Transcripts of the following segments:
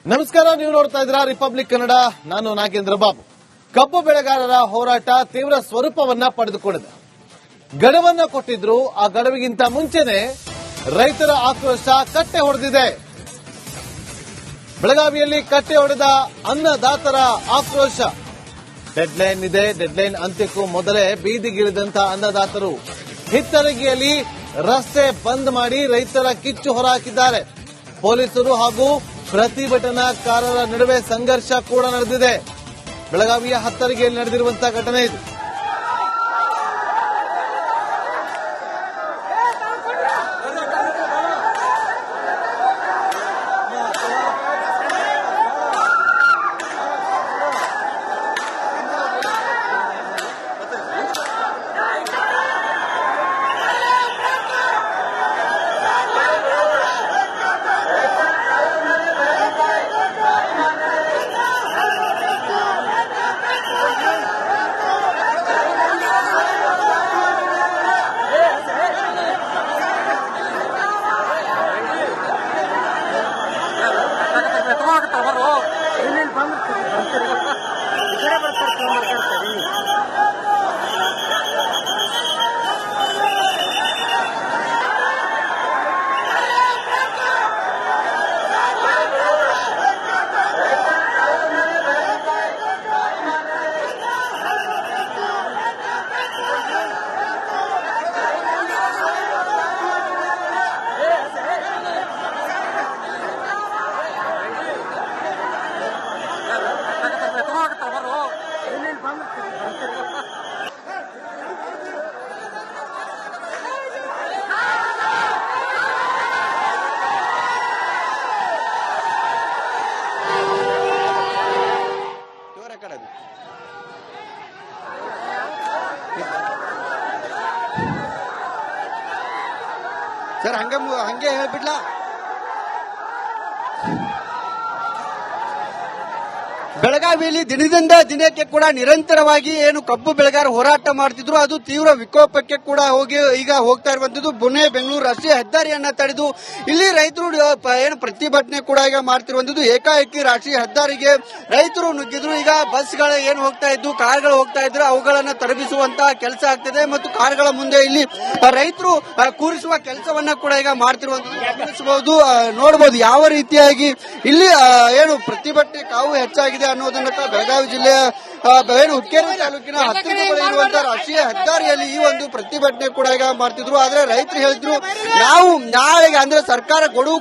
ನಮಸ್ಕಾರ, ನೀವು ನೋಡ್ತಾ ಇದ್ದೀರಾ ರಿಪಬ್ಲಿಕ್ ಕನ್ನಡ. ನಾನು ನಾಗೇಂದ್ರ ಬಾಬು. ಕಬ್ಬು ಬೆಳೆಗಾರರ ಹೋರಾಟ ತೀವ್ರ ಸ್ವರೂಪವನ್ನ ಪಡೆದುಕೊಂಡಿದೆ. ಗಡುವನ್ನ ಕೊಟ್ಟಿದ್ರು, ಆ ಗಡುವಿಗಿಂತ ಮುಂಚೆನೆ ರೈತರ ಆಕ್ರೋಶ ಕಟ್ಟೆ ಹೊಡೆದಿದೆ. ಬೆಳಗಾವಿಯಲ್ಲಿ ಕಟ್ಟೆ ಹೊಡೆದ ಅನ್ನದಾತರ ಆಕ್ರೋಶ. ಡೆಡ್ಲೈನ್ ಇದೆ, ಡೆಡ್ಲೈನ್ ಅಂತ್ಯಕ್ಕೂ ಮೊದಲೇ ಬೀದಿಗಿಳಿದಂತ ಅನ್ನದಾತರು ಹಿತ್ತರಗಿಯಲ್ಲಿ ರಸ್ತೆ ಬಂದ್ ಮಾಡಿ ರೈತರ ಕಿಚ್ಚು ಹೊರಹಾಕಿದ್ದಾರೆ. ಪೊಲೀಸರು ಹಾಗೂ ಪ್ರತಿಭಟನಾಕಾರರ ನಡುವೆ ಸಂಘರ್ಷ ಕೂಡ ನಡೆದಿದೆ. ಬೆಳಗಾವಿಯ ಹತ್ತರಗಿಯಲ್ಲಿ ನಡೆದಿರುವಂತಹ ಘಟನೆ ಇದು. ಸರ್ ಹಂಗೆ ಹೇಳ್ಬಿಡ್ಲಾ. ಬೆಳಗಾವಿಯಲ್ಲಿ ದಿನದಿಂದ ದಿನಕ್ಕೆ ಕೂಡ ನಿರಂತರವಾಗಿ ಏನು ಕಬ್ಬು ಬೆಳೆಗಾರ ಹೋರಾಟ ಮಾಡ್ತಿದ್ರು, ಅದು ತೀವ್ರ ವಿಕೋಪಕ್ಕೆ ಕೂಡ ಈಗ ಹೋಗ್ತಾ ಇರುವಂತದ್ದು. ಪುಣೆ ಬೆಂಗಳೂರು ರಾಷ್ಟ್ರೀಯ ಹೆದ್ದಾರಿಯನ್ನ ತಡೆದು ಇಲ್ಲಿ ರೈತರು ಏನು ಪ್ರತಿಭಟನೆ ಕೂಡ ಈಗ ಮಾಡ್ತಿರುವಂತದ್ದು. ಏಕಾಏಕಿ ರಾಷ್ಟ್ರೀಯ ಹೆದ್ದಾರಿಗೆ ರೈತರು ನುಗ್ಗಿದ್ರು. ಈಗ ಬಸ್ಗಳು ಏನು ಹೋಗ್ತಾ ಇದ್ದು, ಕಾರ್ಗಳು ಹೋಗ್ತಾ ಇದ್ರು, ಅವುಗಳನ್ನ ತರಬಿಸುವಂತಹ ಕೆಲಸ ಆಗ್ತಿದೆ ಮತ್ತು ಕಾರ್ಗಳ ಮುಂದೆ ಇಲ್ಲಿ ರೈತರು ಕೂರಿಸುವ ಕೆಲಸವನ್ನ ಕೂಡ ಈಗ ಮಾಡ್ತಿರುವಂತದ್ದು ಗಮನಿಸಬಹುದು. ನೋಡಬಹುದು ಯಾವ ರೀತಿಯಾಗಿ ಇಲ್ಲಿ ಏನು ಪ್ರತಿಭಟನೆ ಕಾವು ಹೆಚ್ಚಾಗಿದೆ ಅನ್ನೋದನ್ನ ಬೆಳಗಾವಿ ಜಿಲ್ಲೆಯ ಏನು ಹುಕ್ಕೇರಿ ತಾಲೂಕಿನ ಹತ್ತಿರ ಇರುವಂತಹ ರಾಷ್ಟ್ರೀಯ ಹೆದ್ದಾರಿಯಲ್ಲಿ ಈ ಒಂದು ಪ್ರತಿಭಟನೆ ಕೂಡ ಈಗ ಮಾಡ್ತಿದ್ರು. ಆದ್ರೆ ರೈತರು ಹೇಳಿದ್ರು, ನಾವು ನಾಳೆಗೆ ಅಂದ್ರೆ ಸರ್ಕಾರ ಗಡುವು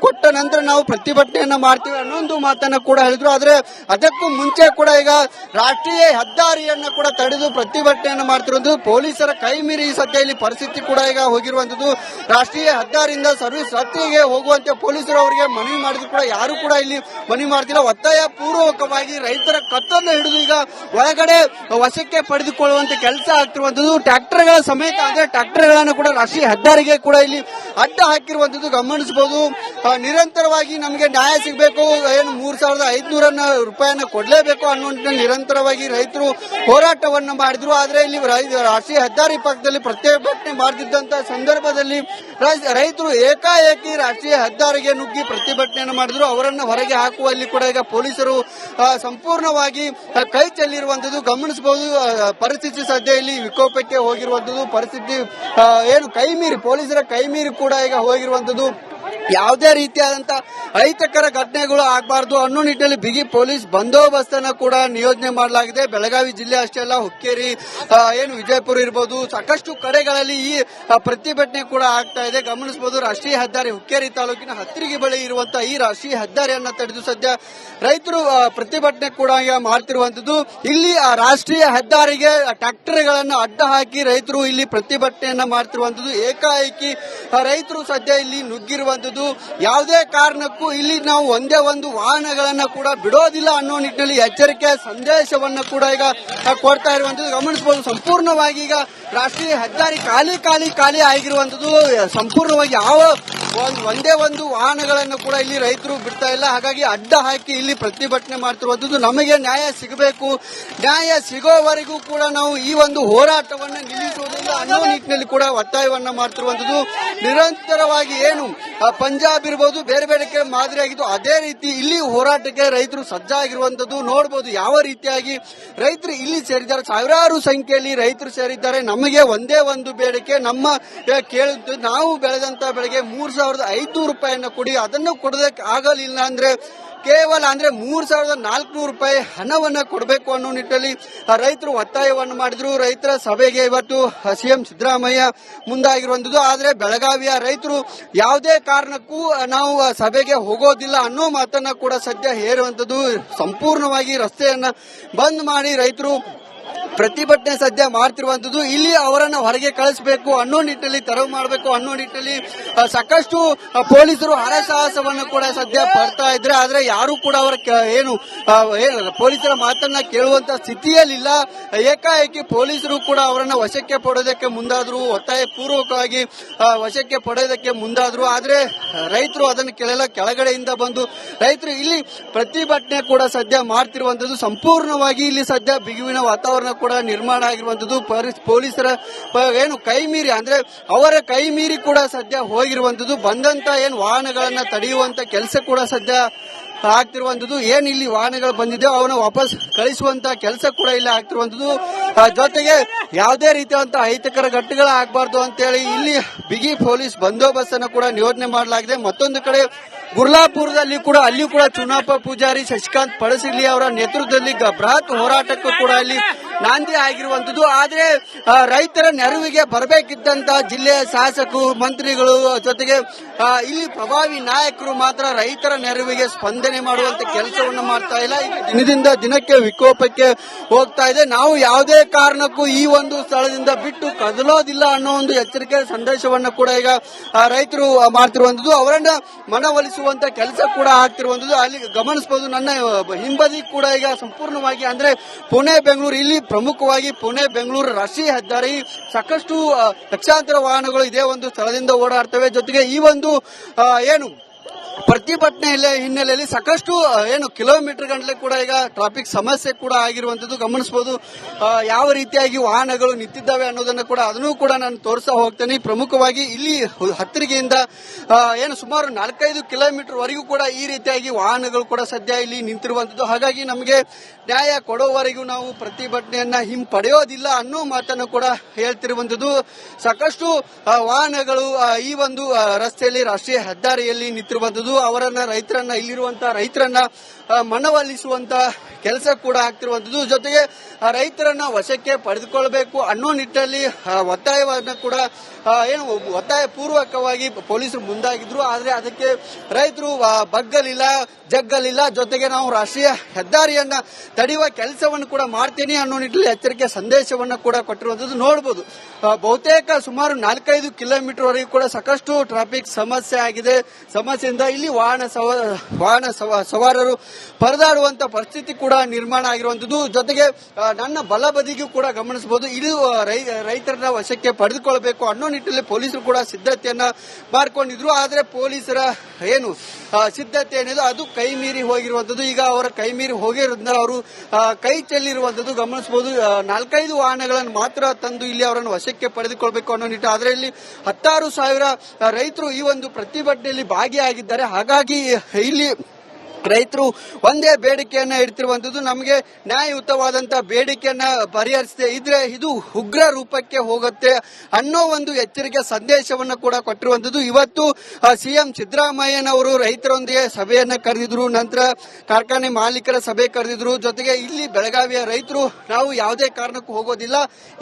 ಕೊಟ್ಟ ನಂತರ ನಾವು ಪ್ರತಿಭಟನೆಯನ್ನ ಮಾಡ್ತೀವಿ ಅನ್ನೊಂದು ಮಾತನ್ನ ಕೂಡ ಹೇಳಿದ್ರು. ಆದ್ರೆ ಅದಕ್ಕೂ ಮುಂಚೆ ಕೂಡ ಈಗ ರಾಷ್ಟ್ರೀಯ ಹೆದ್ದಾರಿಯನ್ನ ಕೂಡ ತಡೆದು ಪ್ರತಿಭಟನೆಯನ್ನ ಮಾಡ್ತಿರುವಂತದ್ದು. ಪೊಲೀಸರ ಕೈ ಮೀರಿ ಈ ಸದ್ಯ ಇಲ್ಲಿ ಪರಿಸ್ಥಿತಿ ಕೂಡ ಈಗ ಹೋಗಿರುವಂತದ್ದು. ರಾಷ್ಟ್ರೀಯ ಹೆದ್ದಾರಿಯಿಂದ ಸರ್ವಿಸ್ ರಸ್ತೆಗೆ ಹೋಗುವಂತೆ ಪೊಲೀಸರು ಅವರಿಗೆ ಮನವಿ ಮಾಡಿದ್ರು ಕೂಡ ಯಾರು ಕೂಡ ಇಲ್ಲಿ ಮನವಿ ಮಾಡ್ತಿಲ್ಲ. ಒತ್ತಾಯ ಪೂರ್ವಕವಾಗಿ ರೈತರ ಕತ್ತನ್ನು ಹಿಡಿದು ಈಗ ಒಳಗಡೆ ವಶಕ್ಕೆ ಪಡೆದುಕೊಳ್ಳುವಂತ ಕೆಲಸ ಆಗ್ತಿರುವಂತದ್ದು. ಟ್ರ್ಯಾಕ್ಟರ್ಗಳ ಸಮೇತ ಅಂದ್ರೆ ಟ್ರ್ಯಾಕ್ಟರ್ಗಳನ್ನು ಕೂಡ ರಾಷ್ಟ್ರೀಯ ಹೆದ್ದಾರಿಗೆ ಕೂಡ ಇಲ್ಲಿ ಅಡ್ಡ ಹಾಕಿರುವಂತದ್ದು ಗಮನಿಸಬಹುದು. ನಿರಂತರವಾಗಿ ನಮಗೆ ನ್ಯಾಯ ಸಿಗಬೇಕು, ಏನು 3,500 ರೂಪಾಯಿಯನ್ನ ಕೊಡಲೇಬೇಕು ಅನ್ನೋ ನಿರಂತರವಾಗಿ ರೈತರು ಹೋರಾಟವನ್ನ ಮಾಡಿದ್ರು. ಆದ್ರೆ ಇಲ್ಲಿ ರಾಷ್ಟ್ರೀಯ ಹೆದ್ದಾರಿ ಪಕ್ಕದಲ್ಲಿ ಪ್ರತಿಭಟನೆ ಮಾಡ್ತಿದ್ದಂತ ಸಂದರ್ಭದಲ್ಲಿ ರೈತರು ಏಕಾಏಕಿ ರಾಷ್ಟ್ರೀಯ ಹೆದ್ದಾರಿಗೆ ನುಗ್ಗಿ ಪ್ರತಿಭಟನೆಯನ್ನು ಮಾಡಿದ್ರು. ಅವರನ್ನ ಹೊರಗೆ ಹಾಕುವಲ್ಲಿ ಕೂಡ ಈಗ ಪೊಲೀಸರು ಸಂಪೂರ್ಣವಾಗಿ ಕೈ ಚೆಲ್ಲಿರುವಂತದ್ದು ಗಮನಿಸಬಹುದು. ಪರಿಸ್ಥಿತಿ ಸದ್ಯ ಇಲ್ಲಿ ವಿಕೋಪಕ್ಕೆ ಹೋಗಿರುವಂತದ್ದು. ಪರಿಸ್ಥಿತಿ ಏನು ಕೈ ಮೀರಿ ಪೊಲೀಸರ ಕೈ ಮೀರಿ ಕೂಡ ಈಗ ಹೋಗಿರುವಂತದ್ದು. ಯಾವುದೇ ರೀತಿಯಾದಂತಹ ಅಹಿತಕರ ಘಟನೆಗಳು ಆಗಬಾರದು ಅನ್ನೋ ನಿಟ್ಟಿನಲ್ಲಿ ಬಿಗಿ ಪೊಲೀಸ್ ಬಂದೋಬಸ್ತ್ ಅನ್ನ ಕೂಡ ನಿಯೋಜನೆ ಮಾಡಲಾಗಿದೆ. ಬೆಳಗಾವಿ ಜಿಲ್ಲೆ ಅಷ್ಟೇ ಅಲ್ಲ, ಹುಕ್ಕೇರಿ ಏನು ವಿಜಯಪುರ ಇರಬಹುದು, ಸಾಕಷ್ಟು ಕಡೆಗಳಲ್ಲಿ ಈ ಪ್ರತಿಭಟನೆ ಕೂಡ ಆಗ್ತಾ ಇದೆ ಗಮನಿಸಬಹುದು. ರಾಷ್ಟ್ರೀಯ ಹೆದ್ದಾರಿ ಹುಕ್ಕೇರಿ ತಾಲೂಕಿನ ಹತ್ತಿರಿಗೆ ಬಳಿ ಇರುವಂತಹ ಈ ರಾಷ್ಟ್ರೀಯ ಹೆದ್ದಾರಿಯನ್ನ ತಡೆದು ಸದ್ಯ ರೈತರು ಪ್ರತಿಭಟನೆ ಕೂಡ ಮಾಡ್ತಿರುವಂತದ್ದು. ಇಲ್ಲಿ ರಾಷ್ಟ್ರೀಯ ಹೆದ್ದಾರಿಗೆ ಟ್ರ್ಯಾಕ್ಟರ್ಗಳನ್ನು ಅಡ್ಡ ಹಾಕಿ ರೈತರು ಇಲ್ಲಿ ಪ್ರತಿಭಟನೆಯನ್ನ ಮಾಡ್ತಿರುವಂತದ್ದು. ಏಕಾಏಕಿ ರೈತರು ಸದ್ಯ ಇಲ್ಲಿ ನುಗ್ಗಿರುವಂತದ್ದು. ಯಾವುದೇ ಕಾರಣಕ್ಕೂ ಇಲ್ಲಿ ನಾವು ಒಂದೇ ಒಂದು ವಾಹನಗಳನ್ನ ಕೂಡ ಬಿಡೋದಿಲ್ಲ ಅನ್ನೋ ನಿಟ್ಟಿನಲ್ಲಿ ಎಚ್ಚರಿಕೆ ಸಂದೇಶವನ್ನ ಕೂಡ ಈಗ ಕೊಡ್ತಾ ಇರುವಂತದ್ದು ಗಮನಿಸಬಹುದು. ಸಂಪೂರ್ಣವಾಗಿ ಈಗ ರಾಷ್ಟ್ರೀಯ ಹೆದ್ದಾರಿ ಖಾಲಿ ಆಗಿರುವಂತದ್ದು. ಸಂಪೂರ್ಣವಾಗಿ ಯಾವ ಒಂದೇ ಒಂದು ವಾಹನಗಳನ್ನು ಕೂಡ ಇಲ್ಲಿ ರೈತರು ಬಿಡ್ತಾ ಇಲ್ಲ. ಹಾಗಾಗಿ ಅಡ್ಡ ಹಾಕಿ ಇಲ್ಲಿ ಪ್ರತಿಭಟನೆ ಮಾಡ್ತಿರುವಂತದ್ದು. ನಮಗೆ ನ್ಯಾಯ ಸಿಗಬೇಕು, ನ್ಯಾಯ ಸಿಗೋವರೆಗೂ ಕೂಡ ನಾವು ಈ ಒಂದು ಹೋರಾಟವನ್ನ ನಿಲ್ಲಿಸುವುದಿಲ್ಲ ಅನ್ನೋ ನಿಟ್ಟಿನಲ್ಲಿ ಕೂಡ ಒತ್ತಾಯವನ್ನ ಮಾಡ್ತಿರುವಂತದ್ದು. ನಿರಂತರವಾಗಿ ಏನು ಪಂಜಾಬ್ ಇರಬಹುದು, ಬೇರೆ ಬೇರೆ ಕಡೆ ಮಾದರಿಯಾಗಿದ್ದು, ಅದೇ ರೀತಿ ಇಲ್ಲಿ ಹೋರಾಟಕ್ಕೆ ರೈತರು ಸಜ್ಜಾಗಿರುವಂತದ್ದು ನೋಡಬಹುದು. ಯಾವ ರೀತಿಯಾಗಿ ರೈತರು ಇಲ್ಲಿ ಸೇರಿದ್ದಾರೆ, ಸಾವಿರಾರು ಸಂಖ್ಯೆಯಲ್ಲಿ ರೈತರು ಸೇರಿದ್ದಾರೆ. ನಮಗೆ ಒಂದೇ ಒಂದು ಬೇಡಿಕೆ, ನಮ್ಮ ಕೇಳಿದ್ದು ನಾವು ಬೆಳೆದಂತ ಬೆಳೆಗೆ 3,500 ರೂಪಾಯಿಯನ್ನು ಕೊಡಿ. ಅದನ್ನು ಕೊಡೋದಕ್ಕೆ ಆಗಲಿಲ್ಲ ಅಂದ್ರೆ ಕೇವಲ 3,400 ರೂಪಾಯಿ ಹಣವನ್ನ ಕೊಡಬೇಕು ಅನ್ನೋ ನಿಟ್ಟಿನಲ್ಲಿ ರೈತರು ಒತ್ತಾಯವನ್ನು ಮಾಡಿದ್ರು. ರೈತರ ಸಭೆಗೆ ಇವತ್ತು ಸಿಎಂ ಸಿದ್ದರಾಮಯ್ಯ ಮುಂದಾಗಿರುವಂತದ್ದು. ಆದ್ರೆ ಬೆಳಗಾವಿಯ ರೈತರು ಯಾವುದೇ ಕಾರಣಕ್ಕೂ ನಾವು ಸಭೆಗೆ ಹೋಗೋದಿಲ್ಲ ಅನ್ನೋ ಮಾತನ್ನ ಕೂಡ ಸದ್ಯ ಹೇರುವಂತದ್ದು. ಸಂಪೂರ್ಣವಾಗಿ ರಸ್ತೆಯನ್ನ ಬಂದ್ ಮಾಡಿ ರೈತರು ಪ್ರತಿಭಟನೆ ಸದ್ಯ ಮಾಡ್ತಿರುವಂತದ್ದು. ಇಲ್ಲಿ ಅವರನ್ನು ಹೊರಗೆ ಕಳಿಸಬೇಕು ಅನ್ನೋ ನಿಟ್ಟಿನಲ್ಲಿ, ತೆರವು ಮಾಡಬೇಕು ಅನ್ನೋ ನಿಟ್ಟಿನಲ್ಲಿ ಸಾಕಷ್ಟು ಪೊಲೀಸರು ಹರಸಾಹಸವನ್ನು ಕೂಡ ಸದ್ಯ ಪಡ್ತಾ ಇದ್ರೆ, ಆದ್ರೆ ಯಾರು ಕೂಡ ಅವರ ಪೊಲೀಸರ ಮಾತನ್ನ ಕೇಳುವಂತ ಸ್ಥಿತಿಯಲ್ಲಿಲ್ಲ. ಏಕಾಏಕಿ ಪೊಲೀಸರು ಕೂಡ ಅವರನ್ನ ವಶಕ್ಕೆ ಪಡೆಯೋದಕ್ಕೆ ಮುಂದಾದ್ರು, ಒತ್ತಾಯ ಪೂರ್ವಕವಾಗಿ ವಶಕ್ಕೆ ಪಡೆಯೋದಕ್ಕೆ ಮುಂದಾದ್ರು. ಆದ್ರೆ ರೈತರು ಅದನ್ನು ಕೇಳಲ್ಲ. ಕೆಳಗಡೆಯಿಂದ ಬಂದು ರೈತರು ಇಲ್ಲಿ ಪ್ರತಿಭಟನೆ ಕೂಡ ಸದ್ಯ ಮಾಡ್ತಿರುವಂತದ್ದು. ಸಂಪೂರ್ಣವಾಗಿ ಇಲ್ಲಿ ಸದ್ಯ ಬಿಗುವಿನ ವಾತಾವರಣ ಕೂಡ ನಿರ್ಮಾಣ ಆಗಿರುವಂತದ್ದು. ಪೊಲೀಸರ ಏನು ಕೈ ಮೀರಿ, ಅಂದ್ರೆ ಅವರ ಕೈ ಮೀರಿ ಕೂಡ ಸದ್ಯ ಹೋಗಿರುವಂತದ್ದು. ಬಂದಂತ ಏನು ವಾಹನಗಳನ್ನ ತಡೆಯುವಂತ ಕೆಲಸ ಕೂಡ ಸದ್ಯ ಆಗ್ತಿರುವಂತದ್ದು. ಏನ್ ಇಲ್ಲಿ ವಾಹನಗಳು ಬಂದಿದೆ ಅವನ್ನ ವಾಪಸ್ ಕಳಿಸುವಂತ ಕೆಲಸ ಕೂಡ ಇಲ್ಲಿ ಆಗ್ತಿರುವಂತದ್ದು. ಜೊತೆಗೆ ಯಾವುದೇ ರೀತಿಯಾದಂತಹ ಅಹಿತಕರ ಘಟನೆಗಳು ಆಗಬಾರ್ದು ಅಂತೇಳಿ ಇಲ್ಲಿ ಬಿಗಿ ಪೊಲೀಸ್ ಬಂದೋಬಸ್ತ್ ಅನ್ನು ಕೂಡ ನಿಯೋಜನೆ ಮಾಡಲಾಗಿದೆ. ಮತ್ತೊಂದು ಕಡೆ ಗುರ್ಲಾಪುರದಲ್ಲಿ ಕೂಡ ಅಲ್ಲಿಯೂ ಕೂಡ ಚುನಾಪಾ ಪೂಜಾರಿ ಶಶಿಕಾಂತ್ ಪಡಸಿರ್ಲಿ ಅವರ ನೇತೃತ್ವದಲ್ಲಿ ಬೃಹತ್ ಹೋರಾಟಕ್ಕೂ ಕೂಡ ಇಲ್ಲಿ ನಾಂದಿ ಆಗಿರುವಂತದ್ದು. ಆದ್ರೆ ರೈತರ ನೆರವಿಗೆ ಬರಬೇಕಿದ್ದಂತ ಜಿಲ್ಲೆಯ ಶಾಸಕರು, ಮಂತ್ರಿಗಳು, ಜೊತೆಗೆ ಇಲ್ಲಿ ಪ್ರಭಾವಿ ನಾಯಕರು ಮಾತ್ರ ರೈತರ ನೆರವಿಗೆ ಸ್ಪಂದನೆ ಮಾಡುವಂತ ಕೆಲಸವನ್ನು ಮಾಡ್ತಾ ಇಲ್ಲ. ದಿನದಿಂದ ದಿನಕ್ಕೆ ವಿಕೋಪಕ್ಕೆ ಹೋಗ್ತಾ ಇದೆ. ನಾವು ಯಾವುದೇ ಕಾರಣಕ್ಕೂ ಈ ಒಂದು ಸ್ಥಳದಿಂದ ಬಿಟ್ಟು ಕದಲೋದಿಲ್ಲ ಅನ್ನೋ ಒಂದು ಎಚ್ಚರಿಕೆ ಸಂದೇಶವನ್ನು ಕೂಡ ಈಗ ರೈತರು ಮಾಡ್ತಿರುವಂತದ್ದು. ಅವರನ್ನ ಮನವೊಲಿಸುವಂತ ಕೆಲಸ ಕೂಡ ಆಗ್ತಿರುವಂತದ್ದು. ಅಲ್ಲಿ ಗಮನಿಸಬಹುದು. ನನ್ನ ಹಿಂಬದಿ ಕೂಡ ಈಗ ಸಂಪೂರ್ಣವಾಗಿ ಅಂದ್ರೆ ಪುಣೆ ಬೆಂಗಳೂರು, ಇಲ್ಲಿ ಪ್ರಮುಖವಾಗಿ ಪುಣೆ ಬೆಂಗಳೂರು ರಾಷ್ಟ್ರೀಯ ಹೆದ್ದಾರಿ, ಸಾಕಷ್ಟು ಲಕ್ಷಾಂತರ ವಾಹನಗಳು ಇದೇ ಒಂದು ಸ್ಥಳದಿಂದ ಓಡಾಡ್ತವೆ. ಜೊತೆಗೆ ಈ ಒಂದು ಏನು ಪ್ರತಿಭಟನೆ ಹಿನ್ನೆಲೆಯಲ್ಲಿ ಸಾಕಷ್ಟು ಏನು ಕಿಲೋಮೀಟರ್ ಗಂಟಲೆ ಕೂಡ ಈಗ ಟ್ರಾಫಿಕ್ ಸಮಸ್ಯೆ ಕೂಡ ಆಗಿರುವಂತದ್ದು ಗಮನಿಸಬಹುದು. ಯಾವ ರೀತಿಯಾಗಿ ವಾಹನಗಳು ನಿಂತಿದ್ದಾವೆ ಅನ್ನೋದನ್ನ ಕೂಡ ಅದನ್ನು ಕೂಡ ನಾನು ತೋರಿಸ್ತಾ ಹೋಗ್ತೇನೆ. ಪ್ರಮುಖವಾಗಿ ಇಲ್ಲಿ ಹತ್ತಿರಿಗೆಯಿಂದ ಏನು ಸುಮಾರು 4-5 ಕಿಲೋಮೀಟರ್ ವರೆಗೂ ಕೂಡ ಈ ರೀತಿಯಾಗಿ ವಾಹನಗಳು ಕೂಡ ಸದ್ಯ ಇಲ್ಲಿ ನಿಂತಿರುವಂತದ್ದು. ಹಾಗಾಗಿ ನಮಗೆ ನ್ಯಾಯ ಕೊಡುವವರೆಗೂ ನಾವು ಪ್ರತಿಭಟನೆಯನ್ನ ಹಿಂಪಡೆಯೋದಿಲ್ಲ ಅನ್ನೋ ಮಾತನ್ನು ಕೂಡ ಹೇಳ್ತಿರುವಂತದ್ದು. ಸಾಕಷ್ಟು ವಾಹನಗಳು ಈ ಒಂದು ರಸ್ತೆಯಲ್ಲಿ, ರಾಷ್ಟ್ರೀಯ ಹೆದ್ದಾರಿಯಲ್ಲಿ ನಿಂತಿರುವಂತದ್ದು. ಅವರನ್ನ ರೈತರನ್ನ, ಇಲ್ಲಿರುವಂತಹ ರೈತರನ್ನ ಮನವೊಲಿಸುವಂತ ಕೆಲಸ ಕೂಡ ಆಗ್ತಿರುವಂತದ್ದು. ಜೊತೆಗೆ ರೈತರನ್ನ ವಶಕ್ಕೆ ಪಡೆದುಕೊಳ್ಳಬೇಕು ಅನ್ನೋ ನಿಟ್ಟಿನಲ್ಲಿ ಒತ್ತಾಯವನ್ನ ಕೂಡ ಏನು ಒತ್ತಾಯ ಪೂರ್ವಕವಾಗಿ ಪೊಲೀಸರು ಮುಂದಾಗಿದ್ರು. ಆದ್ರೆ ಅದಕ್ಕೆ ರೈತರು ಬಗ್ಗಲಿಲ್ಲ, ಜಗ್ಗಲಿಲ್ಲ. ಜೊತೆಗೆ ನಾವು ರಾಷ್ಟ್ರೀಯ ಹೆದ್ದಾರಿಯನ್ನ ತಡೆಯುವ ಕೆಲಸವನ್ನು ಕೂಡ ಮಾಡ್ತೀನಿ ಅನ್ನೋ ನಿಟ್ಟಿನಲ್ಲಿ ಎಚ್ಚರಿಕೆ ಸಂದೇಶವನ್ನು ಕೂಡ ಕೊಟ್ಟಿರುವಂತದ್ದು ನೋಡಬಹುದು. ಬಹುತೇಕ ಸುಮಾರು 4-5 ಕಿಲೋಮೀಟರ್ ವರೆಗೂ ಕೂಡ ಸಾಕಷ್ಟು ಟ್ರಾಫಿಕ್ ಸಮಸ್ಯೆ ಆಗಿದೆ. ಸಮಸ್ಯೆಯಿಂದ ಇಲ್ಲಿ ವಾಹನ ಸವಾರರು ಪರದಾಡುವಂತ ಪರಿಸ್ಥಿತಿ ಕೂಡ ನಿರ್ಮಾಣ ಆಗಿರುವಂತದ್ದು. ಜೊತೆಗೆ ನನ್ನ ಬಲಬದಿಗೂ ಕೂಡ ಗಮನಿಸಬಹುದು. ಇದು ರೈತರನ್ನ ವಶಕ್ಕೆ ಪಡೆದುಕೊಳ್ಳಬೇಕು ಅನ್ನೋ ನಿಟ್ಟಿನಲ್ಲಿ ಪೊಲೀಸರು ಕೂಡ ಸಿದ್ಧತೆಯನ್ನ ಮಾಡ್ಕೊಂಡಿದ್ರು. ಆದ್ರೆ ಪೊಲೀಸರ ಏನು ಸಿದ್ಧತೆ ಏನಿದೆ ಅದು ಕೈ ಮೀರಿ ಹೋಗಿರುವಂತದ್ದು. ಈಗ ಅವರ ಕೈ ಮೀರಿ ಹೋಗಿರೋದ್ರಿಂದ ಅವರು ಕೈ ಚೆಲ್ಲಿರುವಂತದ್ದು ಗಮನಿಸಬಹುದು. 4-5 ವಾಹನಗಳನ್ನು ಮಾತ್ರ ತಂದು ಇಲ್ಲಿ ಅವರನ್ನು ವಶಕ್ಕೆ ಪಡೆದುಕೊಳ್ಳಬೇಕು ಅನ್ನೋ ನಿಟ್ಟಿನಲ್ಲಿ. ಆದ್ರೆ ಇಲ್ಲಿ 10,000 ರೈತರು ಈ ಒಂದು ಪ್ರತಿಭಟನೆಯಲ್ಲಿ ಭಾಗಿಯಾಗಿದ್ದಾರೆ. ಹಾಗಾಗಿ ಇಲ್ಲಿ ರೈತರು ಒಂದೇ ಬೇಡಿಕೆಯನ್ನ ಇಡ್ತಿರುವಂತದ್ದು, ನಮಗೆ ನ್ಯಾಯಯುತವಾದಂತಹ ಬೇಡಿಕೆಯನ್ನ ಪರಿಹರಿಸದೆ ಇದ್ರೆ ಇದು ಉಗ್ರ ರೂಪಕ್ಕೆ ಹೋಗುತ್ತೆ ಅನ್ನೋ ಒಂದು ಎಚ್ಚರಿಕೆ ಸಂದೇಶವನ್ನ ಕೂಡ ಕೊಟ್ಟಿರುವಂತದ್ದು. ಇವತ್ತು ಸಿಎಂ ಸಿದ್ದರಾಮಯ್ಯನವರು ರೈತರೊಂದಿಗೆ ಸಭೆಯನ್ನ ಕರೆದಿದ್ರು, ನಂತರ ಕಾರ್ಖಾನೆ ಮಾಲೀಕರ ಸಭೆ ಕರೆದಿದ್ರು. ಜೊತೆಗೆ ಇಲ್ಲಿ ಬೆಳಗಾವಿಯ ರೈತರು ನಾವು ಯಾವುದೇ ಕಾರಣಕ್ಕೂ ಹೋಗೋದಿಲ್ಲ,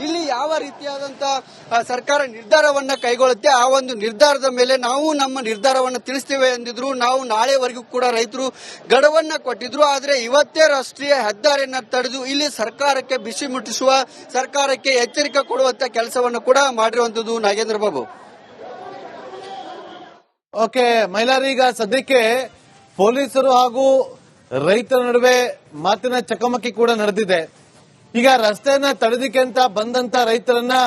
ಇಲ್ಲಿ ಯಾವ ರೀತಿಯಾದಂತಹ ಸರ್ಕಾರ ನಿರ್ಧಾರವನ್ನ ಕೈಗೊಳ್ಳುತ್ತೆ ಆ ಒಂದು ನಿರ್ಧಾರದ ಮೇಲೆ ನಾವು ನಮ್ಮ ನಿರ್ಧಾರವನ್ನು ತಿಳಿಸ್ತೇವೆ ಎಂದಿದ್ರು. ನಾವು ನಾಳೆವರೆಗೂ ಕೂಡ ರೈತರು ಗಡುವನ್ನ ಕೊಟ್ಟಿದ್ರು. ಆದ್ರೆ ಇವತ್ತೇ ರಾಷ್ಟ್ರೀಯ ಹೆದ್ದಾರಿಯನ್ನ ತಡೆದು ಇಲ್ಲಿ ಸರ್ಕಾರಕ್ಕೆ ಬಿಸಿ ಮುಟ್ಟಿಸುವ, ಸರ್ಕಾರಕ್ಕೆ ಎಚ್ಚರಿಕೆ ಕೊಡುವಂತ ಕೆಲಸವನ್ನು ಕೂಡ ಮಾಡಿರುವಂತದ್ದು. ನಾಗೇಂದ್ರ ಬಾಬು. ಓಕೆ ಮೈಲಾರಿ, ಈಗ ಸದ್ಯಕ್ಕೆ ಪೊಲೀಸರು ಹಾಗೂ ರೈತರ ನಡುವೆ ಮಾತಿನ ಚಕಮಕಿ ಕೂಡ ನಡೆದಿದೆ. ಈಗ ರಸ್ತೆಯನ್ನ ತಡೆದಿಕ್ಕೆ ಅಂತ ಬಂದಂತ ರೈತರನ್ನ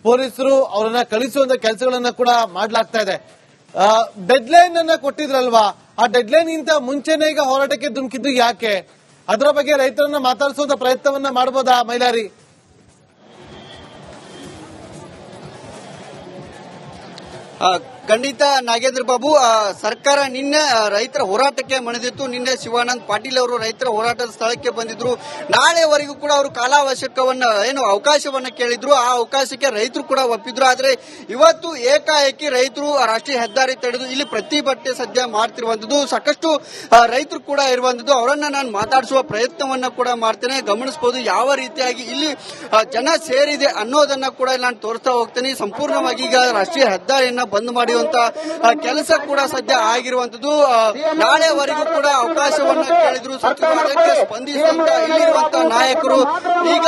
ಪೊಲೀಸರು ಅವರನ್ನ ಕಳಿಸುವಂತ ಕೆಲಸಗಳನ್ನ ಕೂಡ ಮಾಡಲಾಗ್ತಾ ಇದೆ. ಡೆಡ್ ಲೈನ್ ಅನ್ನ ಕೊಟ್ಟಿದ್ರಲ್ವಾ, ಆ ಡೆಡ್ ಲೈನ್ ಗಿಂತ ಮುಂಚೆನೇ ಈಗ ಹೋರಾಟಕ್ಕೆ ಧುಮುಕಿದ್ದು ಯಾಕೆ? ಅದರ ಬಗ್ಗೆ ರೈತರನ್ನ ಮಾತಾಡಿಸುವಂತ ಪ್ರಯತ್ನವನ್ನ ಮಾಡಬಹುದಾ ಮೈಲಾರಿ? ಖಂಡಿತ ನಾಗೇಂದ್ರ ಬಾಬು, ಸರ್ಕಾರ ನಿನ್ನೆ ರೈತರ ಹೋರಾಟಕ್ಕೆ ಮಣಿದಿತ್ತು. ನಿನ್ನೆ ಶಿವಾನಂದ್ ಪಾಟೀಲ್ ಅವರು ರೈತರ ಹೋರಾಟದ ಸ್ಥಳಕ್ಕೆ ಬಂದಿದ್ರು. ನಾಳೆವರೆಗೂ ಕೂಡ ಅವರು ಕಾಲಾವಕಾಶವನ್ನ ಅವಕಾಶವನ್ನ ಕೇಳಿದ್ರು. ಆ ಅವಕಾಶಕ್ಕೆ ರೈತರು ಕೂಡ ಒಪ್ಪಿದ್ರು. ಆದ್ರೆ ಇವತ್ತು ಏಕಾಏಕಿ ರೈತರು ರಾಷ್ಟ್ರೀಯ ಹೆದ್ದಾರಿ ತಡೆದು ಇಲ್ಲಿ ಪ್ರತಿಭಟನೆ ಸದ್ಯ ಮಾಡ್ತಿರುವಂತದ್ದು. ಸಾಕಷ್ಟು ರೈತರು ಕೂಡ ಇರುವಂತದ್ದು. ಅವರನ್ನ ನಾನು ಮಾತಾಡಿಸುವ ಪ್ರಯತ್ನವನ್ನ ಕೂಡ ಮಾಡ್ತೇನೆ. ಗಮನಿಸಬಹುದು ಯಾವ ರೀತಿಯಾಗಿ ಇಲ್ಲಿ ಜನ ಸೇರಿದೆ ಅನ್ನೋದನ್ನ ಕೂಡ ನಾನು ತೋರಿಸ್ತಾ ಹೋಗ್ತೇನೆ. ಸಂಪೂರ್ಣವಾಗಿ ಈಗ ರಾಷ್ಟ್ರೀಯ ಹೆದ್ದಾರಿಯನ್ನ ಬಂದ್ ಮಾಡಿ ಕೆಲಸ ಕೂಡ ಸದ್ಯ ಆಗಿರುವಂತದ್ದು. ನಾಳೆವರೆಗೂ ಕೂಡ ಅವಕಾಶವನ್ನ ಕೇಳಿದ್ರು ಸಚಿವರು, ಅದಕ್ಕೆ ಸ್ಪಂದಿಸುವಂತ ಇಲ್ಲಿರುವಂತಹ ನಾಯಕರು ಈಗ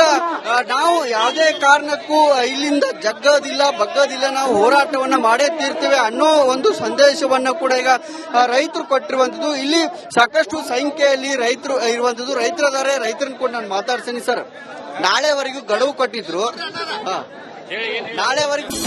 ನಾವು ಯಾವುದೇ ಕಾರಣಕ್ಕೂ ಇಲ್ಲಿಂದ ಜಗ್ಗೋದಿಲ್ಲ ಬಗ್ಗೋದಿಲ್ಲ, ನಾವು ಹೋರಾಟವನ್ನ ಮಾಡೇ ತೀರ್ತೇವೆ ಅನ್ನೋ ಒಂದು ಸಂದೇಶವನ್ನ ಕೂಡ ಈಗ ರೈತರು ಕೊಟ್ಟಿರುವಂತದ್ದು. ಇಲ್ಲಿ ಸಾಕಷ್ಟು ಸಂಖ್ಯೆಯಲ್ಲಿ ರೈತರು ಇರುವಂತದ್ದು. ರೈತರದಾರೆ, ರೈತರನ್ನ ಕೂಡ ನಾನು ಮಾತಾಡ್ತೀನಿ. ಸರ್, ನಾಳೆವರೆಗೂ ಗಡುವು ಕೊಟ್ಟಿದ್ರು, ನಾಳೆವರೆಗೂ